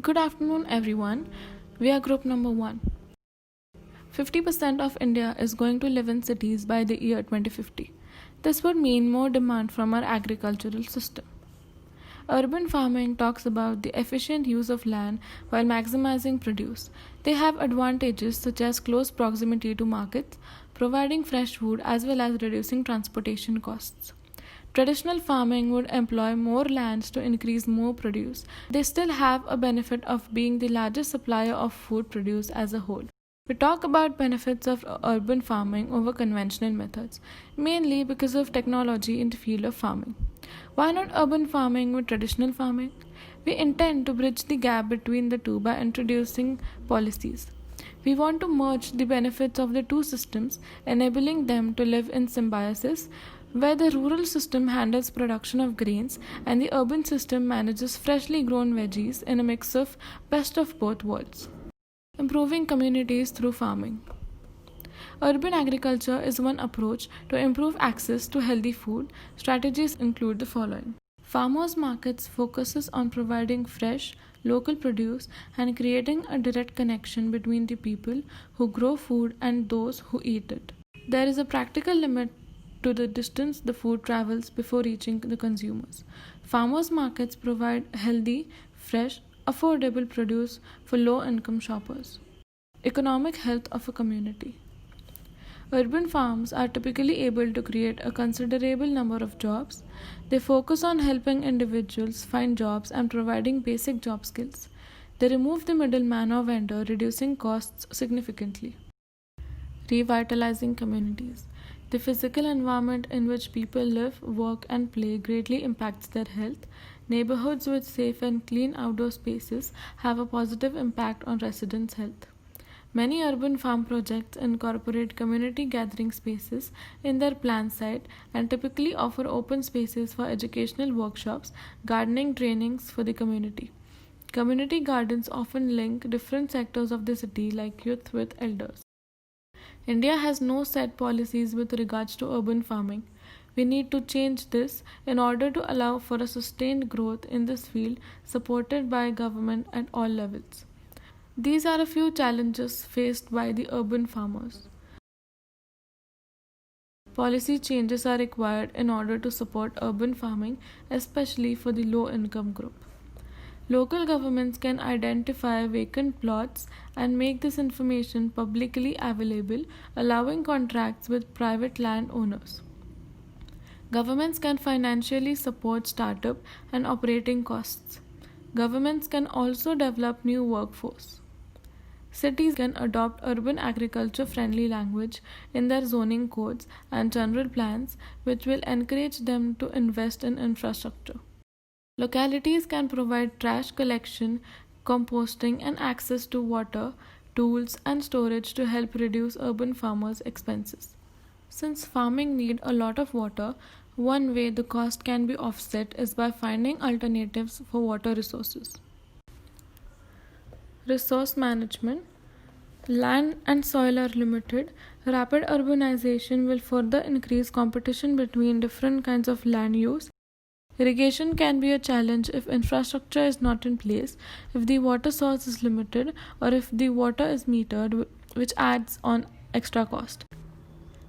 Good afternoon, everyone. We are group number 1. 50% of India is going to live in cities by the year 2050. This would mean more demand from our agricultural system. Urban farming talks about the efficient use of land while maximizing produce. They have advantages such as close proximity to markets, providing fresh food as well as reducing transportation costs. Traditional farming would employ more lands to increase more produce. They still have a benefit of being the largest supplier of food produce as a whole. We talk about benefits of urban farming over conventional methods, mainly because of technology in the field of farming. Why not urban farming with traditional farming? We intend to bridge the gap between the two by introducing policies. We want to merge the benefits of the two systems, enabling them to live in symbiosis, where the rural system handles production of grains and the urban system manages freshly grown veggies in a mix of best of both worlds. Improving communities through farming. Urban agriculture is one approach to improve access to healthy food. Strategies include the following. Farmers markets focuses on providing fresh, local produce and creating a direct connection between the people who grow food and those who eat it. There is a practical limit to the distance the food travels before reaching the consumers. Farmers markets provide healthy, fresh, affordable produce for low-income shoppers. Economic health of a community. Urban farms are typically able to create a considerable number of jobs. They focus on helping individuals find jobs and providing basic job skills. They remove the middleman or vendor, reducing costs significantly. Revitalizing communities. The physical environment in which people live, work, and play greatly impacts their health. Neighborhoods with safe and clean outdoor spaces have a positive impact on residents' health. Many urban farm projects incorporate community gathering spaces in their plant site and typically offer open spaces for educational workshops, gardening trainings for the community. Community gardens often link different sectors of the city like youth with elders. India has no set policies with regards to urban farming. We need to change this in order to allow for a sustained growth in this field supported by government at all levels. These are a few challenges faced by the urban farmers. Policy changes are required in order to support urban farming, especially for the low income group. Local governments can identify vacant plots and make this information publicly available, allowing contracts with private landowners. Governments can financially support startup and operating costs. Governments can also develop new workforce. Cities can adopt urban agriculture friendly language in their zoning codes and general plans, which will encourage them to invest in infrastructure. Localities can provide trash collection, composting, and access to water, tools, and storage to help reduce urban farmers' expenses. Since farming need a lot of water, one way the cost can be offset is by finding alternatives for water resources. Resource management. Land and soil are limited. Rapid urbanization will further increase competition between different kinds of land use. Irrigation can be a challenge if infrastructure is not in place, if the water source is limited, or if the water is metered, which adds on extra cost.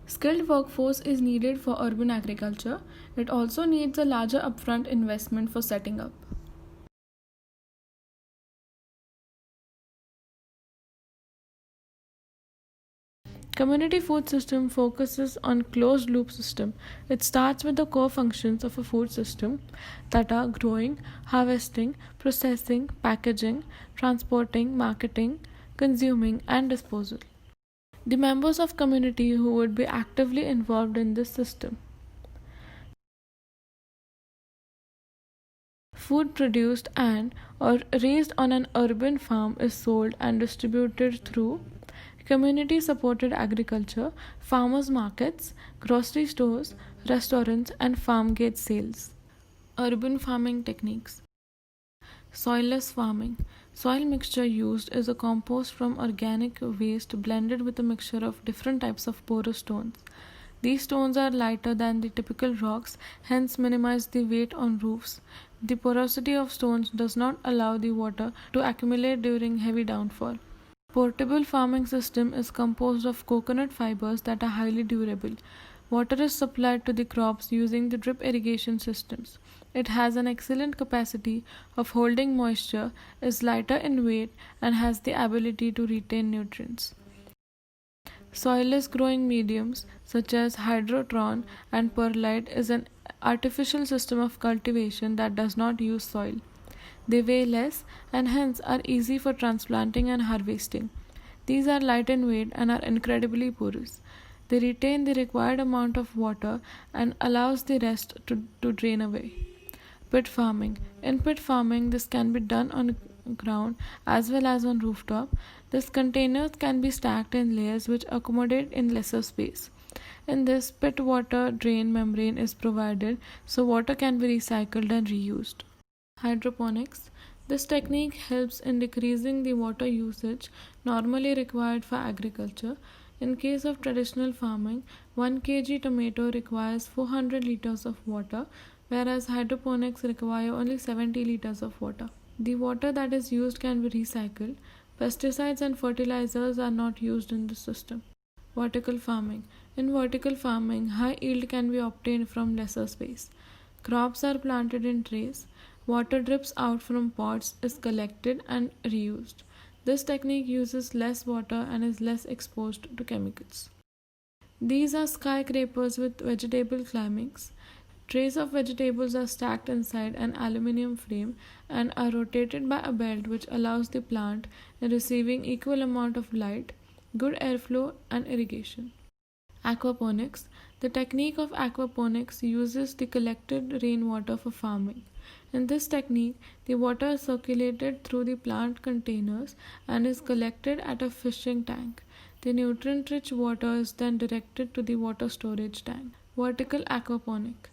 Skilled workforce is needed for urban agriculture. It also needs a larger upfront investment for setting up. Community food system focuses on closed loop system. It starts with the core functions of a food system that are growing, harvesting, processing, packaging, transporting, marketing, consuming, and disposal. The members of community who would be actively involved in this system. Food produced and or raised on an urban farm is sold and distributed through community supported agriculture, farmers markets, grocery stores, restaurants, and farm gate sales. Urban farming techniques. Soilless farming. Soil mixture used is a compost from organic waste blended with a mixture of different types of porous stones. These stones are lighter than the typical rocks, hence minimize the weight on roofs. The porosity of stones does not allow the water to accumulate during heavy downfall. Portable farming system is composed of coconut fibers that are highly durable. Water is supplied to the crops using the drip irrigation systems. It has an excellent capacity of holding moisture, is lighter in weight, and has the ability to retain nutrients. Soilless growing mediums such as hydrotron and perlite is an artificial system of cultivation that does not use soil. They weigh less and hence are easy for transplanting and harvesting. These are light in weight and are incredibly porous. They retain the required amount of water and allows the rest to drain away. Pit farming. In pit farming, this can be done on ground as well as on rooftop. These containers can be stacked in layers which accommodate in lesser space. In this, pit water drain membrane is provided so water can be recycled and reused. Hydroponics. This technique helps in decreasing the water usage normally required for agriculture. In case of traditional farming, 1 kg tomato requires 400 liters of water, whereas hydroponics require only 70 liters of water. The water that is used can be recycled. Pesticides and fertilizers are not used in the system. Vertical farming. In vertical farming, high yield can be obtained from lesser space. Crops are planted in trays. Water drips out from pots, is collected and reused. This technique uses less water and is less exposed to chemicals. These are skyscrapers with vegetable climbings. Trays of vegetables are stacked inside an aluminium frame and are rotated by a belt which allows the plant in receiving equal amount of light, good airflow and irrigation. Aquaponics. The technique of aquaponics uses the collected rainwater for farming. In this technique, the water is circulated through the plant containers and is collected at a fishing tank. The nutrient-rich water is then directed to the water storage tank. Vertical aquaponic.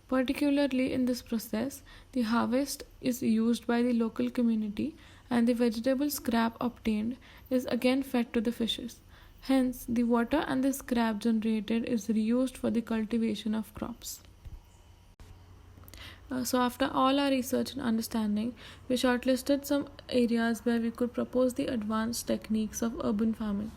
Particularly in this process, the harvest is used by the local community and the vegetable scrap obtained is again fed to the fishes. Hence, the water and the scrap generated is reused for the cultivation of crops. So after all our research and understanding, we shortlisted some areas where we could propose the advanced techniques of urban farming.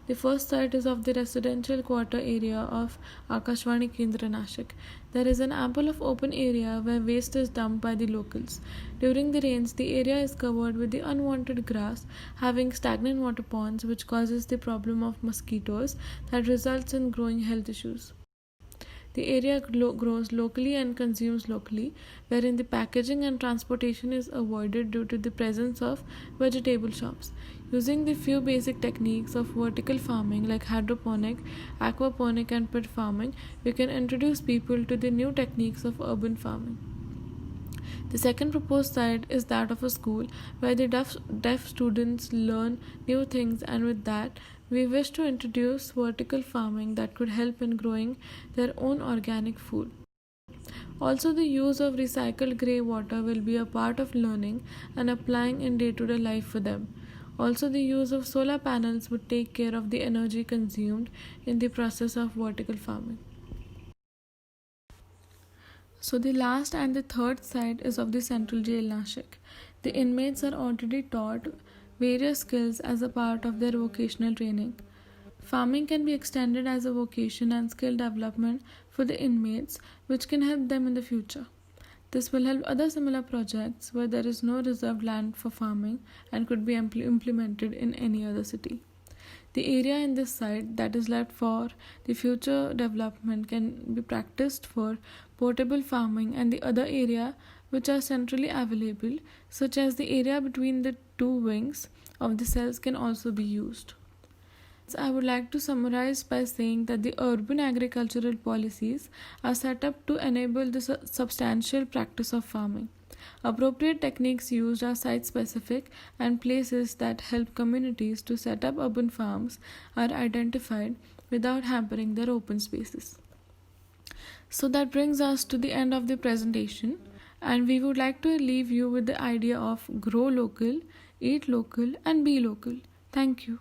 The first site is of the residential quarter area of Akashvani Kendra Nashik. There is an ample of open area where waste is dumped by the locals. During the rains, the area is covered with the unwanted grass, having stagnant water ponds, which causes the problem of mosquitoes that results in growing health issues. The area grows locally and consumes locally, wherein the packaging and transportation is avoided due to the presence of vegetable shops. Using the few basic techniques of vertical farming like hydroponic, aquaponic and pit farming, we can introduce people to the new techniques of urban farming. The second proposed site is that of a school where the deaf students learn new things, and with that, we wish to introduce vertical farming that could help in growing their own organic food. Also, the use of recycled grey water will be a part of learning and applying in day-to-day life for them. Also, the use of solar panels would take care of the energy consumed in the process of vertical farming. So the last and the third site is of the Central Jail Nashik. The inmates are already taught various skills as a part of their vocational training. Farming can be extended as a vocation and skill development for the inmates, which can help them in the future. This will help other similar projects where there is no reserved land for farming and could be implemented in any other city. The area in this site that is left for the future development can be practiced for portable farming, and the other area which are centrally available, such as the area between the two wings of the cells, can also be used. I would like to summarize by saying that the urban agricultural policies are set up to enable the substantial practice of farming. Appropriate techniques used are site-specific, and places that help communities to set up urban farms are identified without hampering their open spaces. So that brings us to the end of the presentation, and we would like to leave you with the idea of grow local, eat local, and be local. Thank you.